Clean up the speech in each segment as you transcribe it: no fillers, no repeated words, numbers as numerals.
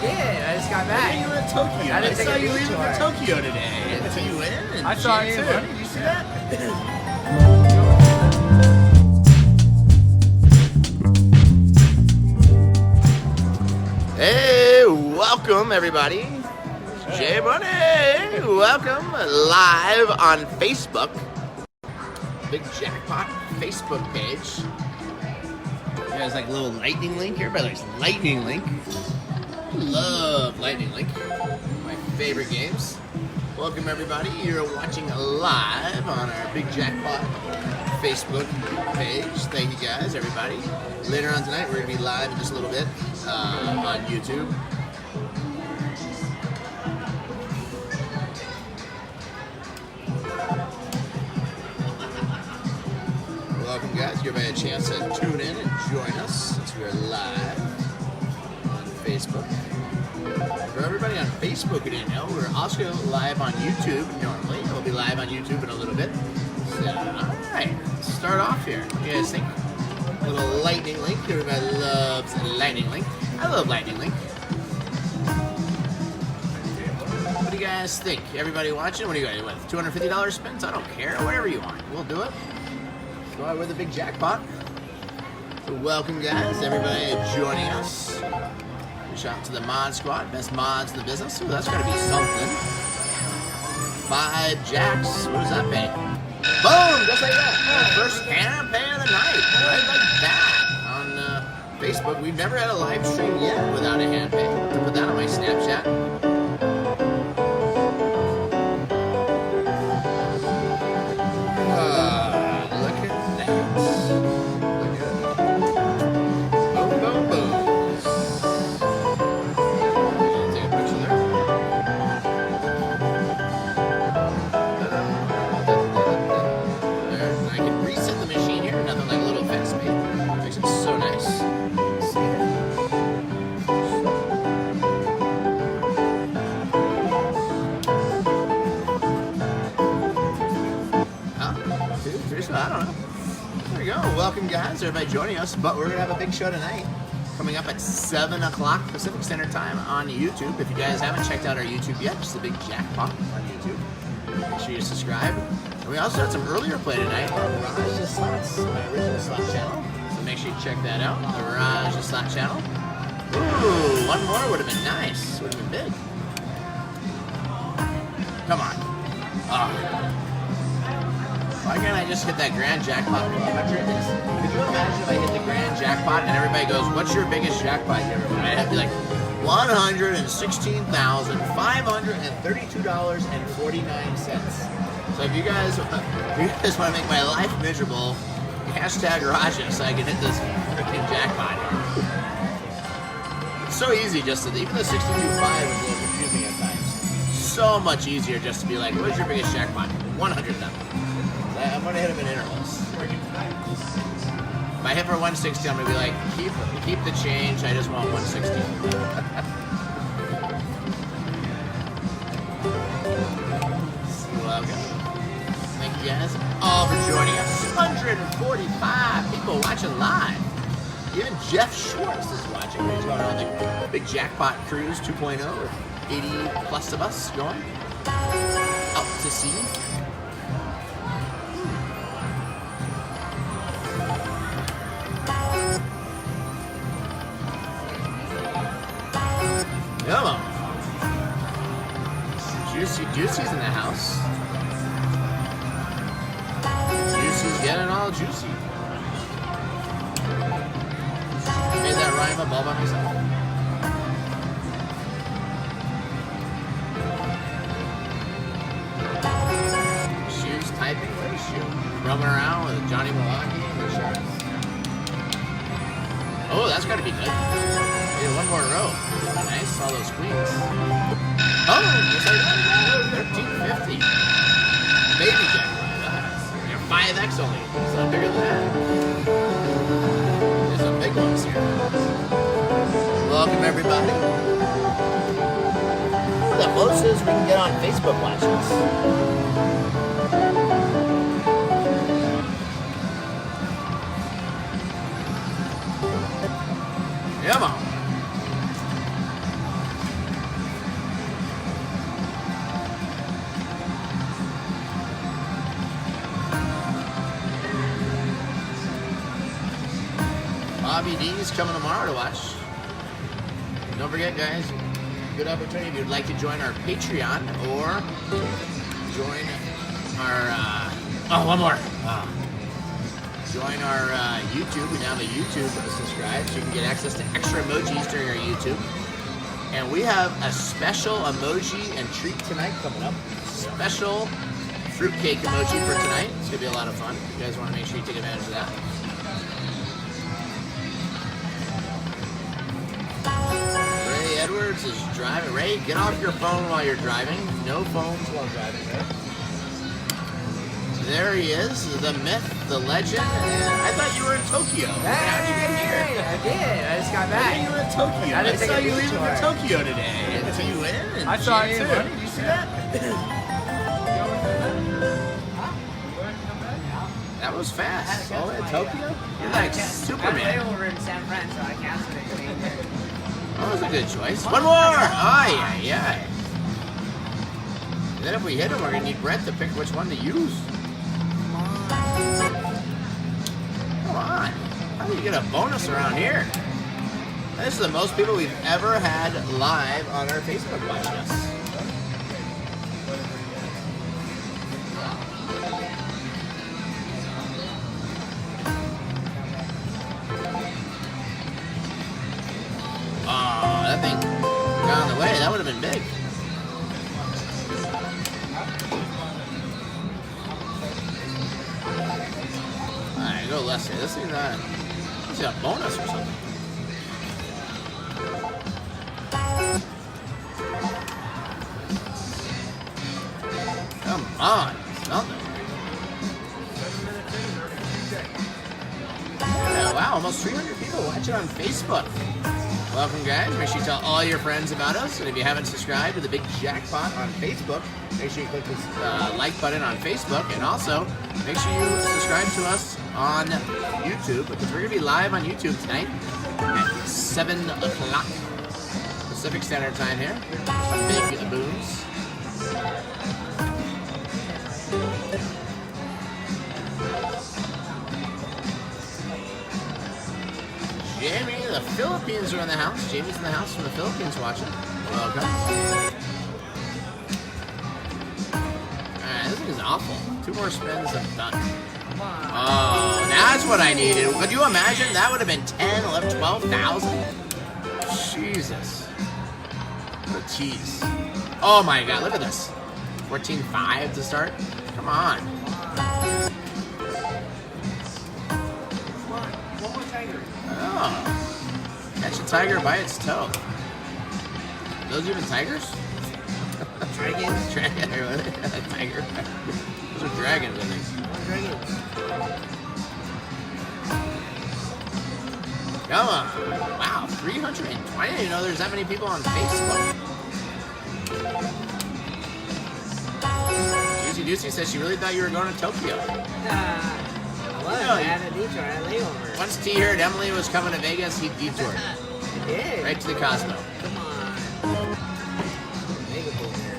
did. I just got back. You were in Tokyo. I saw you leaving for Tokyo today. And so you went in. I saw it too. Did you see that? Hey, welcome everybody. Jay Bunny, welcome live on Facebook. Big Jackpot Facebook page. There's like a little lightning link here. Everybody likes lightning link. Love lightning link. My favorite games. Welcome everybody. You're watching live on our Big Jackpot Facebook page. Thank you guys, everybody. Later on tonight, we're going to be live in just a little bit on YouTube. Welcome guys. Give everybody a chance to tune in and join us since we're live on Facebook. For everybody on Facebook who didn't know, we're also live on YouTube normally. We'll be live on YouTube in a little bit. So, alright, let's start off here. What do you guys think? A little lightning link. Everybody loves lightning link. I love lightning link. What do you guys think? Everybody watching? What do you guys want? $250 spins? I don't care. Whatever you want. We'll do it. Go out with a big jackpot. So welcome guys, everybody joining us. Shout out to the mod squad, best mods in the business. Ooh, that's gotta be something. 5 jacks, what does that pay? Boom, just like that. First hand pay of the night, right like that. On Facebook, we've never had a live stream yet without a hand pay. I'll have to put that on my Snapchat. I don't know. There we go. Welcome guys, everybody joining us. But we're going to have a big show tonight coming up at 7 o'clock Pacific Standard Time on YouTube. If you guys haven't checked out our YouTube yet, it's the Big Jackpot on YouTube. Make sure you subscribe. And we also had some earlier play tonight on Raj Slots, my original slot channel. So make sure you check that out, the Raj Slot channel. Ooh, one more would have been nice. Would have been big. Come on. Oh. Why can't I just hit that grand jackpot? Could you imagine if I hit the grand jackpot and everybody goes, what's your biggest jackpot you ever won? I'd have to be like, $116,532.49. So if you guys want to make my life miserable, hashtag Raja so I can hit this freaking jackpot. It's so easy just to, even the 62.5 is a little confusing at times. So much easier just to be like, what's your biggest jackpot? 100,000. I'm going to hit them in intervals. If I hit for 160, I'm going to be like, keep the change, I just want 160. Welcome. Thank you guys all for joining us. 145 people watching live. Even Jeff Schwartz is watching. He's going on the Big Jackpot Cruise 2.0 with 80 plus of us going out to sea. Come on. Juicy's in the house. Juicy's getting all juicy. Made that rhyme up all by myself. Shoes typing? Where's Shoe? Rubbing around with Johnny Milwaukee and the shirts. Oh, that's gotta be good. Yeah, one more row. Nice, all those queens. Oh, just like that. 1350. Baby jackpot. You're 5x only. It's not bigger than that. There's some big ones here. Welcome, everybody. The closest we can get on Facebook watches. Come on. DVDs coming tomorrow to watch. Don't forget, guys, good opportunity if you'd like to join our Patreon or join our, one more. Join our YouTube. We now have a YouTube subscribe, so you can get access to extra emojis during our YouTube. And we have a special emoji and treat tonight coming up. Special fruitcake emoji for tonight. It's going to be a lot of fun. You guys want to make sure you take advantage of that. Ray Edwards is driving. Ray, get off your phone while you're driving. No phones while driving, Ray. There he is, the myth, the legend. I thought you were in Tokyo. How'd you get here? I did. I just got back. You were in Tokyo. I saw you leaving for Tokyo today. And so you went. I saw you. Did you see that? That was fast. Oh, in Tokyo? You're like Superman. I'm over in San Fran, so I canceled it. That was a good choice. One more! Aye. And then if we hit him, we're going to need Brett to pick which one to use. Come on. How do you get a bonus around here? This is the most people we've ever had live on our Facebook watching us. Oh, that thing got on the way. That would have been big. Alright, go Lester. This thing's not. This is a bonus or something. Come on, something. Yeah, wow, almost 300 people watching on Facebook. Welcome, guys. Make sure you tell all your friends about us. And if you haven't subscribed to the Big Jackpot on Facebook, make sure you click this like button on Facebook. And also, make sure you subscribe to us on YouTube, because we're going to be live on YouTube tonight at 7 o'clock Pacific Standard Time here. Some big boons. Jamie, the Philippines are in the house. Jamie's in the house from the Philippines watching. Welcome. Alright, this is awful. 2 more spins and done. Oh, that's what I needed. Could you imagine? That would have been 10, 11, 12,000. Jesus. What a tease. Oh my god, look at this. 14.5 to start. Come on. Oh. Catch a tiger by its toe. Are those even tigers? Dragons? Tiger. Those are dragons, I think. Dragons. Come on. Wow, 320. I didn't know there's that many people on Facebook. Juicy Deucey says she really thought you were going to Tokyo. I had a detour, I had a layover. Once T heard Emily was coming to Vegas, he detoured. I did. Right to the Cosmo. Come on. Mega Bowl here.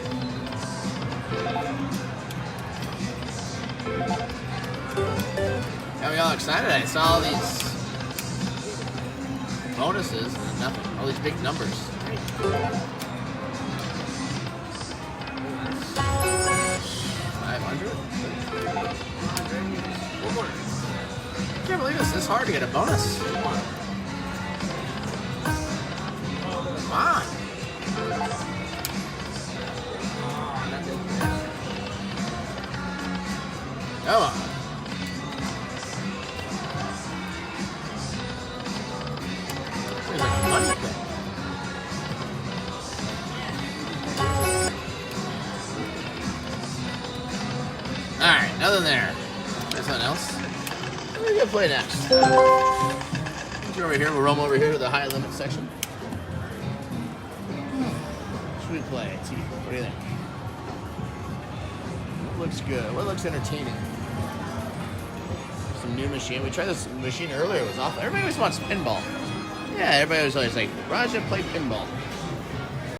Got me all excited. I saw all these bonuses and nothing. All these big numbers. 500? One more. I can't believe this is hard to get a bonus. Come on. Come on. There's like a money thing. Alright, nothing there. There's nothing else. What are we gonna play next? Let's go over here. We'll roam over here to the high limit section. What should we play? T, what do you think? What looks good? What looks entertaining? Some new machine. We tried this machine earlier. It was awful. Everybody always wants pinball. Yeah, everybody was always like, Raja, play pinball.